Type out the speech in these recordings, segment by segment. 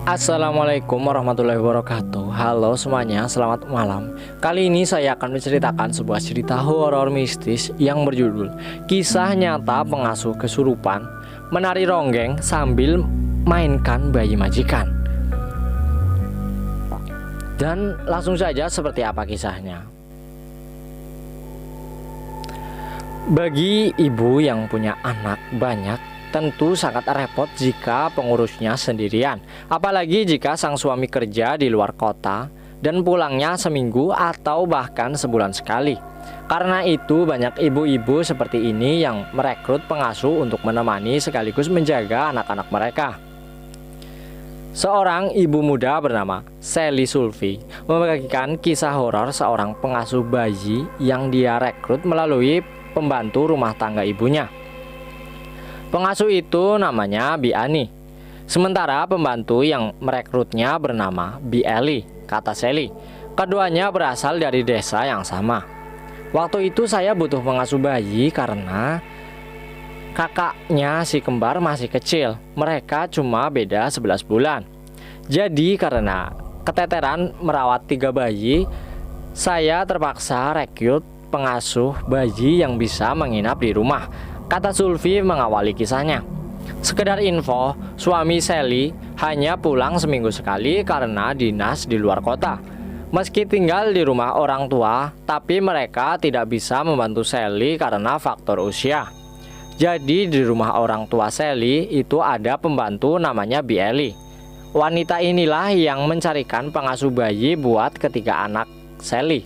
Assalamualaikum warahmatullahi wabarakatuh. Halo semuanya, selamat malam. Kali ini saya akan menceritakan sebuah cerita horor mistis yang berjudul Kisah Nyata Pengasuh Kesurupan Menari Ronggeng Sambil Mainkan Bayi Majikan. Dan langsung saja, seperti apa kisahnya. Bagi ibu yang punya anak banyak, tentu sangat repot jika pengurusnya sendirian, apalagi jika sang suami kerja di luar kota dan pulangnya seminggu atau bahkan sebulan sekali. Karena itu banyak ibu-ibu seperti ini yang merekrut pengasuh untuk menemani sekaligus menjaga anak-anak mereka. Seorang ibu muda bernama Sally Sulfi membagikan kisah horor seorang pengasuh bayi yang dia rekrut melalui pembantu rumah tangga ibunya. Pengasuh itu namanya Bi Ani, sementara pembantu yang merekrutnya bernama Bi Eli, kata Sally. Keduanya berasal dari desa yang sama. Waktu itu saya butuh pengasuh bayi karena kakaknya si kembar masih kecil. Mereka cuma beda 11 bulan. Jadi karena keteteran merawat 3 bayi, saya terpaksa rekrut pengasuh bayi yang bisa menginap di rumah, kata Sulfi mengawali kisahnya. Sekedar info, suami Sally hanya pulang seminggu sekali karena dinas di luar kota. Meski tinggal di rumah orang tua, tapi mereka tidak bisa membantu Sally karena faktor usia. Jadi di rumah orang tua Sally itu ada pembantu namanya Bi Eli. Wanita inilah yang mencarikan pengasuh bayi buat ketiga anak Sally.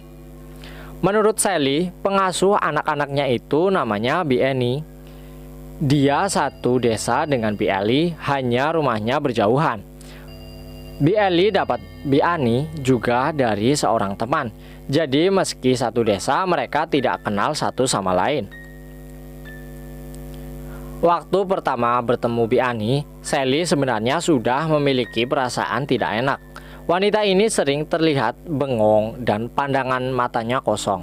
Menurut Sally, pengasuh anak-anaknya itu namanya Bi Eni. Dia satu desa dengan Bi Eli, hanya rumahnya berjauhan. Bi Eli dapat Bi Ani juga dari seorang teman. Jadi meski satu desa, mereka tidak kenal satu sama lain. Waktu pertama bertemu Bi Ani, Sally sebenarnya sudah memiliki perasaan tidak enak. Wanita ini sering terlihat bengong dan pandangan matanya kosong.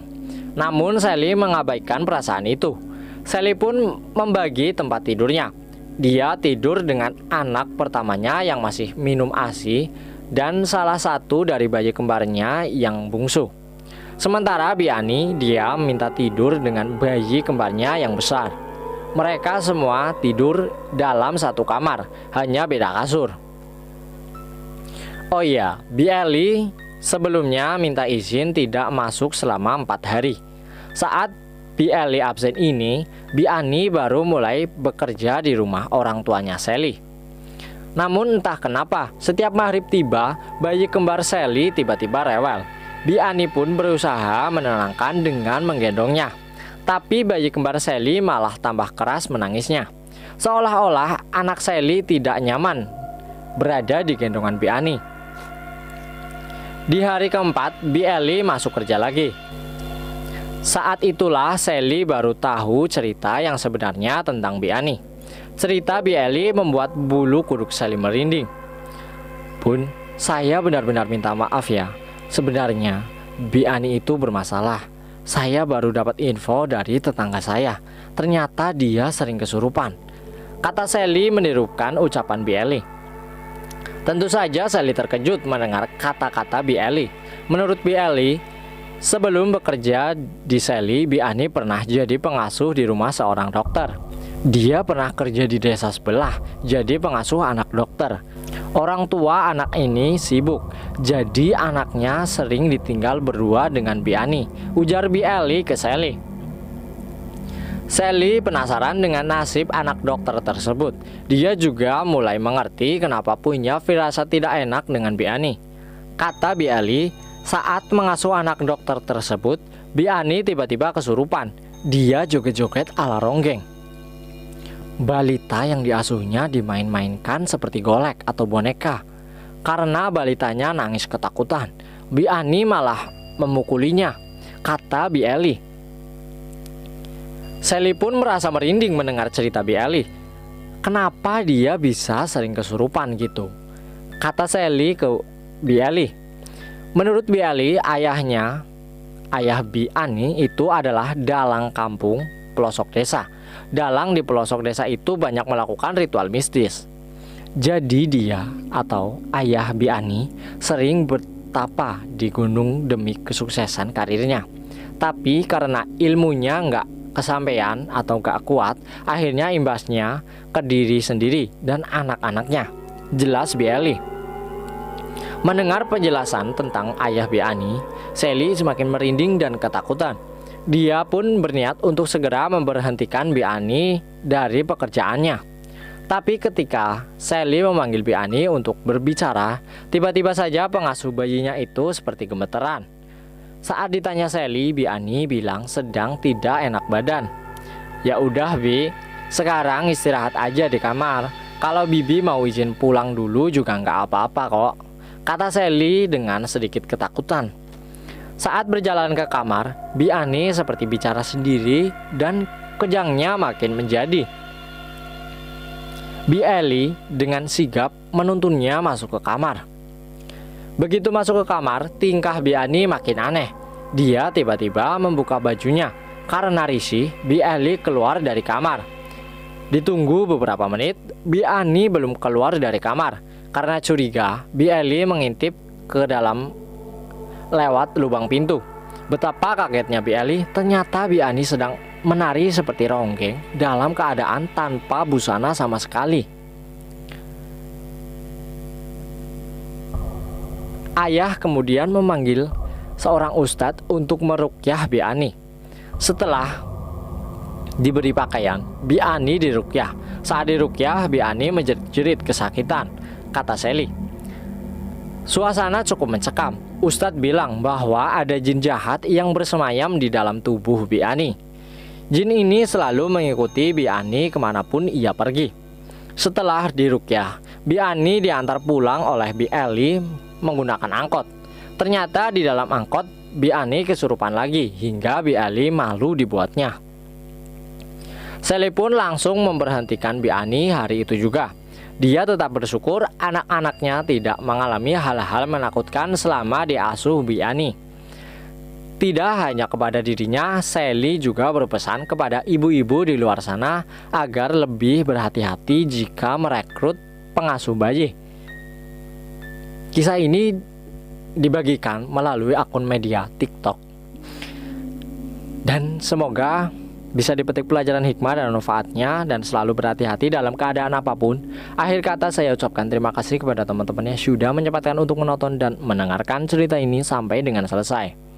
Namun Sally mengabaikan perasaan itu. Sally pun membagi tempat tidurnya. Dia tidur dengan anak pertamanya yang masih minum ASI dan salah satu dari bayi kembarnya yang bungsu. Sementara Bi Ani, dia minta tidur dengan bayi kembarnya yang besar. Mereka semua tidur dalam satu kamar, hanya beda kasur. Oh iya, Bi Eli sebelumnya minta izin tidak masuk selama 4 hari. Saat Bi Eli absen ini, Bi Ani baru mulai bekerja di rumah orang tuanya Sally. Namun entah kenapa, setiap maghrib tiba, bayi kembar Sally tiba-tiba rewel. Bi Ani pun berusaha menenangkan dengan menggendongnya. Tapi bayi kembar Sally malah tambah keras menangisnya. Seolah-olah anak Sally tidak nyaman berada di gendongan Bi Ani. Di hari keempat, Bi Eli masuk kerja lagi. Saat itulah Sally baru tahu cerita yang sebenarnya tentang Bi Ani. Cerita Bi Eli membuat bulu kuduk Sally merinding. Bun, saya benar-benar minta maaf ya. Sebenarnya Bi Ani itu bermasalah. Saya baru dapat info dari tetangga saya. Ternyata dia sering kesurupan, kata Sally menirukan ucapan Bi Eli. Tentu saja Sally terkejut mendengar kata-kata Bi Eli. Menurut Bi Eli, sebelum bekerja di Sally, Bi Ani pernah jadi pengasuh di rumah seorang dokter. Dia pernah kerja di desa sebelah, jadi pengasuh anak dokter. Orang tua anak ini sibuk, jadi anaknya sering ditinggal berdua dengan Bi Ani, ujar Bi Eli ke Sally. Sally penasaran dengan nasib anak dokter tersebut. Dia juga mulai mengerti kenapa punya firasat tidak enak dengan Bi Ani. Kata Bi Eli, saat mengasuh anak dokter tersebut, Bi Ani tiba-tiba kesurupan. Dia joget-joget ala ronggeng. Balita yang diasuhnya dimain-mainkan seperti golek atau boneka. Karena balitanya nangis ketakutan, Bi Ani malah memukulinya, kata Bi Eli. Sally pun merasa merinding mendengar cerita Bi Eli. Kenapa dia bisa sering kesurupan gitu? Kata Sally ke Bi Eli. Menurut Bi Eli, ayah Bi Ani itu adalah dalang kampung pelosok desa. Dalang di pelosok desa itu banyak melakukan ritual mistis. Jadi dia atau ayah Bi Ani sering bertapa di gunung demi kesuksesan karirnya. Tapi karena ilmunya nggak kesampaian atau nggak kuat, akhirnya imbasnya ke diri sendiri dan anak-anaknya. Jelas Bi Eli. Mendengar penjelasan tentang ayah Bi Ani, Sally semakin merinding dan ketakutan. Dia pun berniat untuk segera memberhentikan Bi Ani dari pekerjaannya. Tapi ketika Sally memanggil Bi Ani untuk berbicara, tiba-tiba saja pengasuh bayinya itu seperti gemeteran. Saat ditanya Sally, Bi Ani bilang sedang tidak enak badan. Ya udah Bi, sekarang istirahat aja di kamar. Kalau Bibi mau izin pulang dulu juga nggak apa-apa kok, kata Sally dengan sedikit ketakutan. Saat berjalan ke kamar, Bi Ani seperti bicara sendiri dan kejangnya makin menjadi. Bi Eli dengan sigap menuntunnya masuk ke kamar. Begitu masuk ke kamar, tingkah Bi Ani makin aneh. Dia tiba-tiba membuka bajunya. Karena risih, Bi Eli keluar dari kamar. Ditunggu beberapa menit, Bi Ani belum keluar dari kamar. Karena curiga, Bi Eli mengintip ke dalam lewat lubang pintu. Betapa kagetnya Bi Eli, ternyata Bi Ani sedang menari seperti ronggeng dalam keadaan tanpa busana sama sekali. Ayah kemudian memanggil seorang ustadz untuk meruqyah Bi Ani. Setelah diberi pakaian, Bi Ani diruqyah. Saat diruqyah, Bi Ani menjerit-jerit kesakitan, kata Sally. Suasana cukup mencekam. Ustadz bilang bahwa ada jin jahat yang bersemayam di dalam tubuh Bi Ani. Jin ini selalu mengikuti Bi Ani kemanapun ia pergi. Setelah diruqyah, Bi Ani diantar pulang oleh Bi Eli menggunakan angkot. Ternyata di dalam angkot, Bi Ani kesurupan lagi hingga Bi Eli malu dibuatnya. Sally pun langsung memberhentikan Bi Ani hari itu juga. Dia tetap bersyukur anak-anaknya tidak mengalami hal-hal menakutkan selama diasuh Bi Ani. Tidak hanya kepada dirinya, Sally juga berpesan kepada ibu-ibu di luar sana agar lebih berhati-hati jika merekrut pengasuh bayi. Kisah ini dibagikan melalui akun media TikTok. Dan semoga bisa dipetik pelajaran hikmah dan manfaatnya dan selalu berhati-hati dalam keadaan apapun. Akhir kata saya ucapkan terima kasih kepada teman-teman yang sudah menyempatkan untuk menonton dan mendengarkan cerita ini sampai dengan selesai.